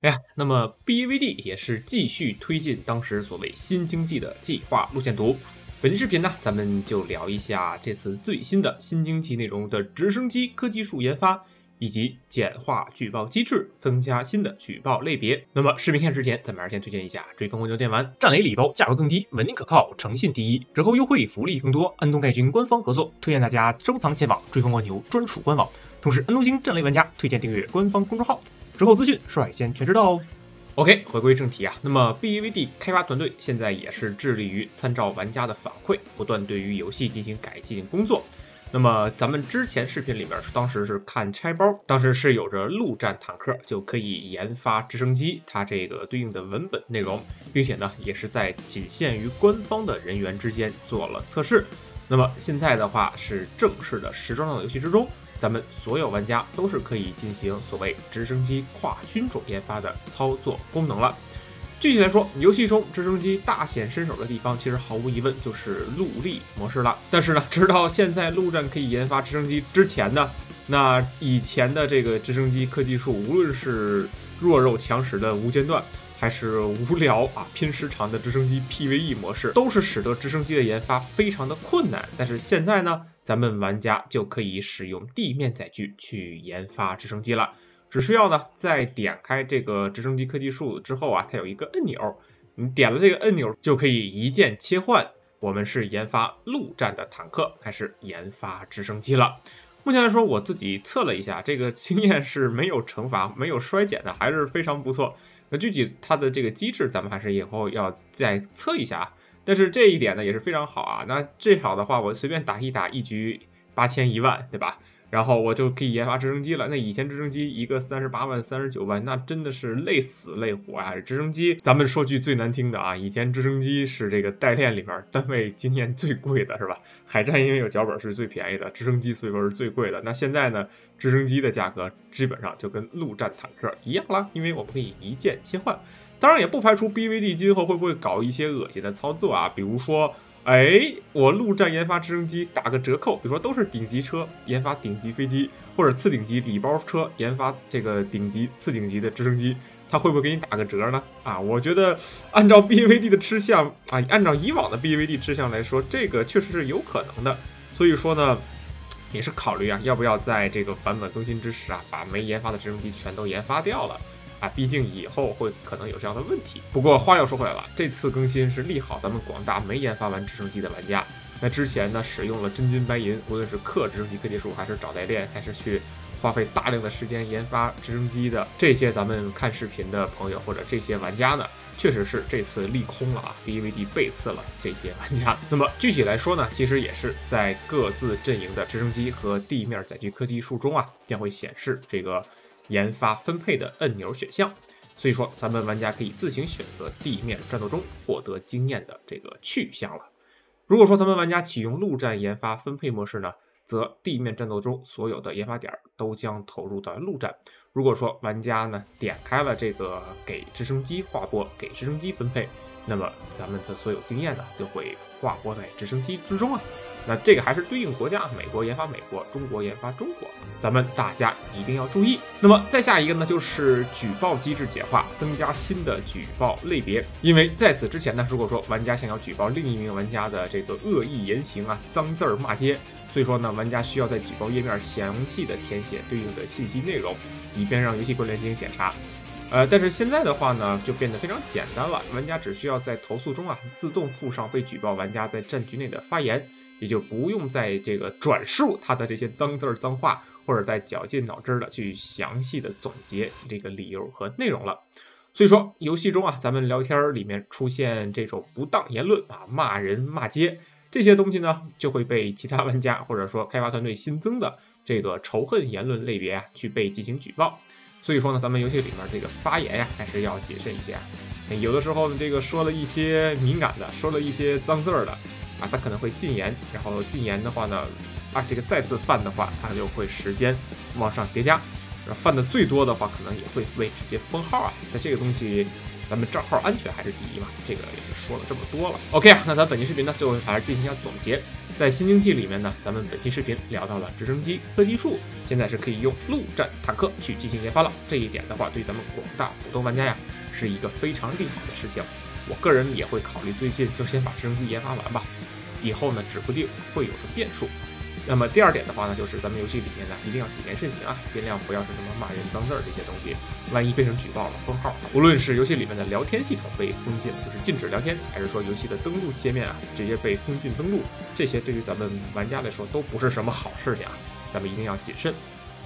哎呀，那么 BAVD 也是继续推进当时所谓新经济的计划路线图。本期视频呢，咱们就聊一下这次最新的新经济内容的直升机科技树研发，以及简化举报机制，增加新的举报类别。那么视频开始之前，咱们还是先推荐一下追风公牛电玩，战雷礼包，价格更低，稳定可靠，诚信第一，折扣优惠福利更多。安东盖军官方合作，推荐大家收藏前往追风公牛专属官网。同时，安东星战雷玩家推荐订阅官方公众号。之后资讯率先全知道哦。OK， 回归正题啊，那么 BAVD 开发团队现在也是致力于参照玩家的反馈，不断对于游戏进行改进工作。那么咱们之前视频里面当时是看拆包，当时是有着陆战坦克就可以研发直升机，它这个对应的文本内容，并且呢也是在仅限于官方的人员之间做了测试。那么现在的话是正式的实装到游戏之中。咱们所有玩家都是可以进行所谓直升机跨军种研发的操作功能了。具体来说，游戏中直升机大显身手的地方，其实毫无疑问就是陆力模式了。但是呢，直到现在陆战可以研发直升机之前呢，那以前的这个直升机科技树，无论是弱肉强食的无间断，还是无聊拼时长的直升机 PVE 模式，都是使得直升机的研发非常的困难。但是现在呢，咱们玩家就可以使用地面载具去研发直升机了，只需要呢在点开这个直升机科技树之后它有一个按钮，你点了这个按钮就可以一键切换，我们是研发陆战的坦克还是研发直升机了。目前来说，我自己测了一下，这个经验是没有惩罚、没有衰减的，还是非常不错。那具体它的这个机制，咱们还是以后要再测一下。但是这一点呢也是非常好啊，那最好的话我随便打一打一局8000、1万，对吧？然后我就可以研发直升机了。那以前直升机一个38万、39万，那真的是累死累活啊！直升机，咱们说句最难听的啊，以前直升机是这个代练里面单位经验最贵的，是吧？海战因为有脚本是最便宜的，直升机所以说是最贵的。那现在呢，直升机的价格基本上就跟陆战坦克一样了，因为我们可以一键切换。当然也不排除 BAVD 今后会不会搞一些恶心的操作啊，比如说我陆战研发直升机打个折扣，比如说都是顶级车研发顶级飞机，或者次顶级礼包车研发这个次顶级的直升机，它会不会给你打个折呢？我觉得按照 BAVD 的吃相按照以往的 BAVD 吃相来说，这个确实是有可能的。所以说呢，也是考虑要不要在这个版本更新之时把没研发的直升机全都研发掉了。毕竟以后会可能有这样的问题。不过话又说回来了，这次更新是利好咱们广大没研发完直升机的玩家。那之前呢，使用了真金白银，无论是氪直升机科技树，还是找代练，还是去花费大量的时间研发直升机的这些咱们看视频的朋友或者这些玩家呢，确实是这次利空了BAVD 背刺了这些玩家。那么具体来说呢，其实也是在各自阵营的直升机和地面载具科技树中将会显示这个研发分配的按钮选项，所以说咱们玩家可以自行选择地面战斗中获得经验的这个去向了。如果说咱们玩家启用陆战研发分配模式呢，则地面战斗中所有的研发点都将投入到陆战。如果说玩家呢点开了这个给直升机划拨、给直升机分配，那么咱们的所有经验呢就会划拨在直升机之中那这个还是对应国家，美国研发美国，中国研发中国，咱们大家一定要注意。那么再下一个呢，就是举报机制简化，增加新的举报类别。因为在此之前呢，如果说玩家想要举报另一名玩家的这个恶意言行脏字骂街，所以说呢，玩家需要在举报页面详细的填写对应的信息内容，以便让游戏关联进行检查。但是现在的话呢，就变得非常简单了，玩家只需要在投诉中自动附上被举报玩家在战局内的发言。也就不用在这个转述他的这些脏字脏话，或者再绞尽脑汁的去详细的总结这个理由和内容了。所以说游戏中咱们聊天里面出现这种不当言论骂人骂街这些东西呢，就会被其他玩家或者说开发团队新增的这个仇恨言论类别去被进行举报。所以说呢，咱们游戏里面这个发言还是要谨慎一些。有的时候这个说了一些敏感的，说了一些脏字的他可能会禁言，然后禁言的话呢，这个再次犯的话，他就会时间往上叠加，犯的最多的话，可能也会被直接封号那这个东西，咱们账号安全还是第一嘛，这个也是说了这么多了。OK 那咱本期视频呢，最后还是进行一下总结。在新经济里面呢，咱们本期视频聊到了直升机科技树，现在是可以用陆战坦克去进行研发了。这一点的话，对咱们广大普通玩家呀，是一个非常利好的事情。我个人也会考虑最近就先把直升机研发完吧，以后呢，指不定会有个变数。那么第二点的话呢，就是咱们游戏里面呢一定要谨言慎行啊，尽量不要是什么骂人、脏字这些东西，万一被人举报了封号，无论是游戏里面的聊天系统被封禁，就是禁止聊天，还是说游戏的登录界面啊直接被封禁登录，这些对于咱们玩家来说都不是什么好事情啊，咱们一定要谨慎。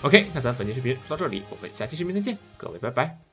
OK， 那咱本期视频说到这里，我们下期视频再见，各位拜拜。